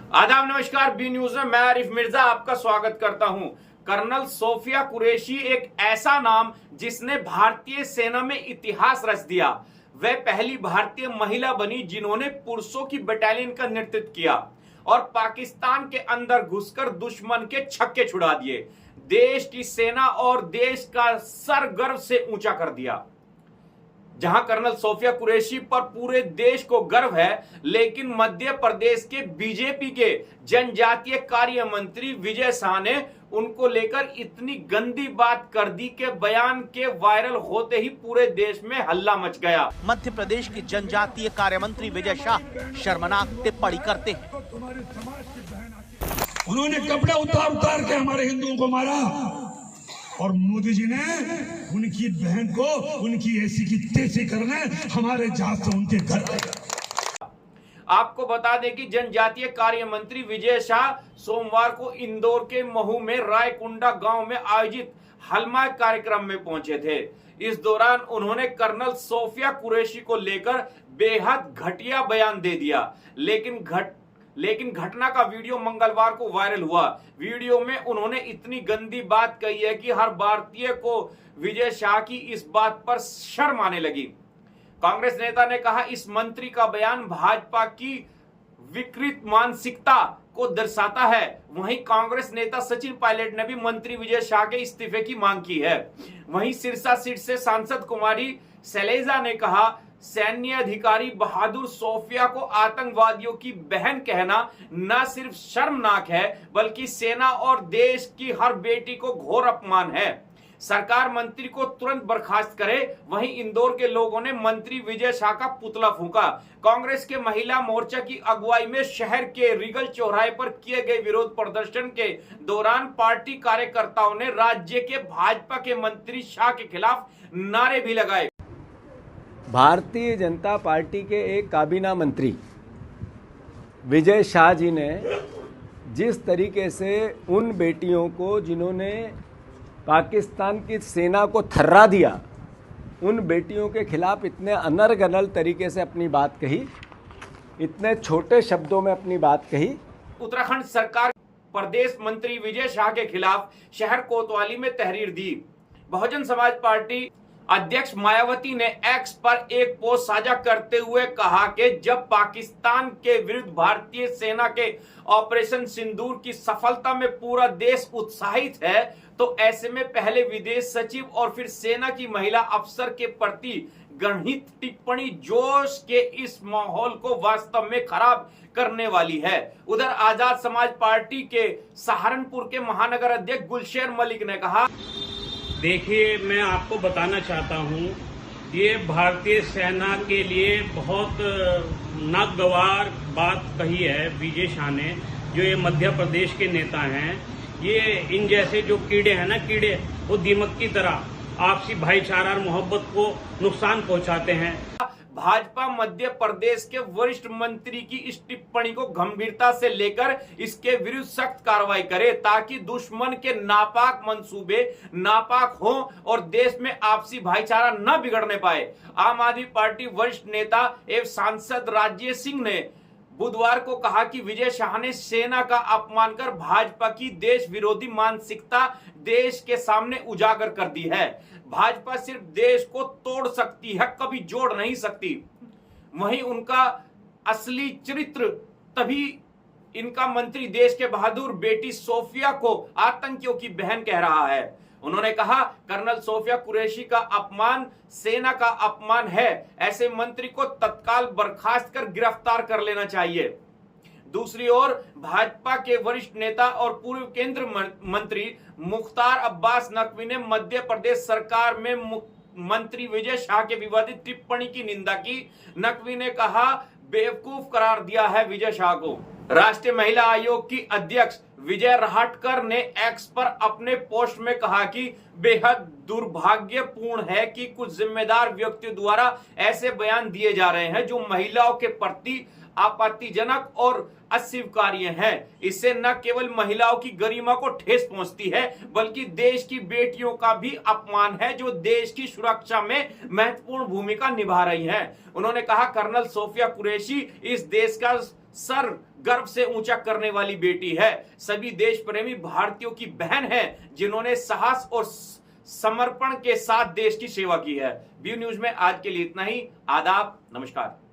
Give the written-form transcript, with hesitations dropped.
आदाब, नमस्कार। B news में मैं आरिफ मिर्जा आपका स्वागत करता हूं। कर्नल सोफिया कुरैशी एक ऐसा नाम जिसने भारतीय सेना में इतिहास रच दिया। वह पहली भारतीय महिला बनी जिन्होंने पुरुषों की बटालियन का नेतृत्व किया और पाकिस्तान के अंदर घुसकर दुश्मन के छक्के छुड़ा दिए, देश की सेना और देश का सर गर्व से ऊंचा कर दिया। जहां कर्नल सोफिया कुरैशी पर पूरे देश को गर्व है, लेकिन मध्य प्रदेश के बीजेपी के जनजातीय कार्य मंत्री विजय शाह ने उनको लेकर इतनी गंदी बात कर दी कि बयान के वायरल होते ही पूरे देश में हल्ला मच गया। मध्य प्रदेश के जनजातीय कार्य मंत्री विजय शाह शर्मनाक टिप्पणी करते हैं। उन्होंने कपड़े उतार उतार के हमारे हिंदुओं को मारा और मोदी जी ने उनकी बहन को उनकी ऐसी की तैसी करने हमारे जहाज से उनके घर। आपको बता दें कि जनजातीय कार्य मंत्री विजय शाह सोमवार को इंदौर के महू में रायकुंडा गांव में आयोजित हलमा कार्यक्रम में पहुंचे थे। इस दौरान उन्होंने कर्नल सोफिया कुरैशी को लेकर बेहद घटिया बयान दे दिया, लेकिन घटना का वीडियो मंगलवार को वायरल हुआ। वीडियो में उन्होंने इतनी गंदी बात कही है कि हर भारतीय को विजय शाह की इस बात पर शर्म आने लगी। कांग्रेस नेता ने कहा, इस मंत्री का बयान भाजपा की विकृत मानसिकता को दर्शाता है। वहीं कांग्रेस नेता सचिन पायलट ने भी मंत्री विजय शाह के इस्तीफे की मांग की है। वहीं सिरसा सीट से सांसद कुमारी शैलेजा ने कहा, सैन्य अधिकारी बहादुर सोफिया को आतंकवादियों की बहन कहना न सिर्फ शर्मनाक है, बल्कि सेना और देश की हर बेटी को घोर अपमान है। सरकार मंत्री को तुरंत बर्खास्त करे। वहीं इंदौर के लोगों ने मंत्री विजय शाह का पुतला फूंका। कांग्रेस के महिला मोर्चा की अगुवाई में शहर के रिगल चौराहे पर किए गए विरोध प्रदर्शन के दौरान पार्टी कार्यकर्ताओं ने राज्य के भाजपा के मंत्री शाह के खिलाफ नारे भी लगाए। भारतीय जनता पार्टी के एक काबीना मंत्री विजय शाह जी ने जिस तरीके से उन बेटियों को जिन्होंने पाकिस्तान की सेना को थर्रा दिया, उन बेटियों के खिलाफ इतने अनर्गल तरीके से अपनी बात कही, इतने छोटे शब्दों में अपनी बात कही। उत्तराखंड सरकार प्रदेश मंत्री विजय शाह के खिलाफ शहर कोतवाली में तहरीर दी। बहुजन समाज पार्टी अध्यक्ष मायावती ने एक्स पर एक पोस्ट साझा करते हुए कहा कि जब पाकिस्तान के विरुद्ध भारतीय सेना के ऑपरेशन सिंदूर की सफलता में पूरा देश उत्साहित है, तो ऐसे में पहले विदेश सचिव और फिर सेना की महिला अफसर के प्रति गणित टिप्पणी जोश के इस माहौल को वास्तव में खराब करने वाली है। उधर आजाद समाज पार्टी के सहारनपुर के महानगर अध्यक्ष गुलशेर मलिक ने कहा, देखिए, मैं आपको बताना चाहता हूँ, ये भारतीय सेना के लिए बहुत नागवार बात कही है विजय शाह ने, जो ये मध्य प्रदेश के नेता हैं। ये इन जैसे जो कीड़े हैं ना, कीड़े वो दीमक की तरह आपसी भाईचारा और मोहब्बत को नुकसान पहुंचाते हैं। भाजपा मध्य प्रदेश के वरिष्ठ मंत्री की इस टिप्पणी को गंभीरता से लेकर इसके विरुद्ध सख्त कार्रवाई करे, ताकि दुश्मन के नापाक मंसूबे नापाक हों और देश में आपसी भाईचारा न बिगड़ने पाए। आम आदमी पार्टी वरिष्ठ नेता एवं सांसद राजेश सिंह ने बुधवार को कहा कि विजय शाह ने सेना का अपमान कर भाजपा की देश विरोधी मानसिकता देश के सामने उजागर कर दी है। भाजपा सिर्फ देश को तोड़ सकती है, कभी जोड़ नहीं सकती। वहीं उनका असली चरित्र तभी इनका मंत्री देश के बहादुर बेटी सोफिया को आतंकियों की बहन कह रहा है। उन्होंने कहा, कर्नल सोफिया कुरैशी का अपमान सेना का अपमान है। ऐसे मंत्री को तत्काल बर्खास्त कर गिरफ्तार कर लेना चाहिए। दूसरी ओर भाजपा के वरिष्ठ नेता और पूर्व केंद्रीय मंत्री मुख्तार अब्बास नकवी ने मध्य प्रदेश सरकार में मंत्री विजय शाह के विवादित टिप्पणी की निंदा की। नकवी ने कहा, बेवकूफ करार दिया है विजय शाह को। राष्ट्रीय महिला आयोग की अध्यक्ष विजय रहाटकर ने एक्स पर अपने पोस्ट में कहा कि बेहद दुर्भाग्यपूर्ण है कि कुछ जिम्मेदार व्यक्तियों द्वारा ऐसे बयान दिए जा रहे हैं जो महिलाओं के प्रति आपत्तिजनक और अस्वीकार्य हैं। इससे न केवल महिलाओं की गरिमा को ठेस पहुंचती है, बल्कि देश की बेटियों का भी अपमान है, जो देश की सुरक्षा में महत्वपूर्ण भूमिका निभा रही हैं। उन्होंने कहा, कर्नल सोफिया कुरैशी इस देश का सर गर्व से ऊंचा करने वाली बेटी है। सभी देश प्रेमी भारतीयों की बहन है जिन्होंने साहस और समर्पण के साथ देश की सेवा की है। व्यू न्यूज में आज के लिए इतना ही। आदाब, नमस्कार।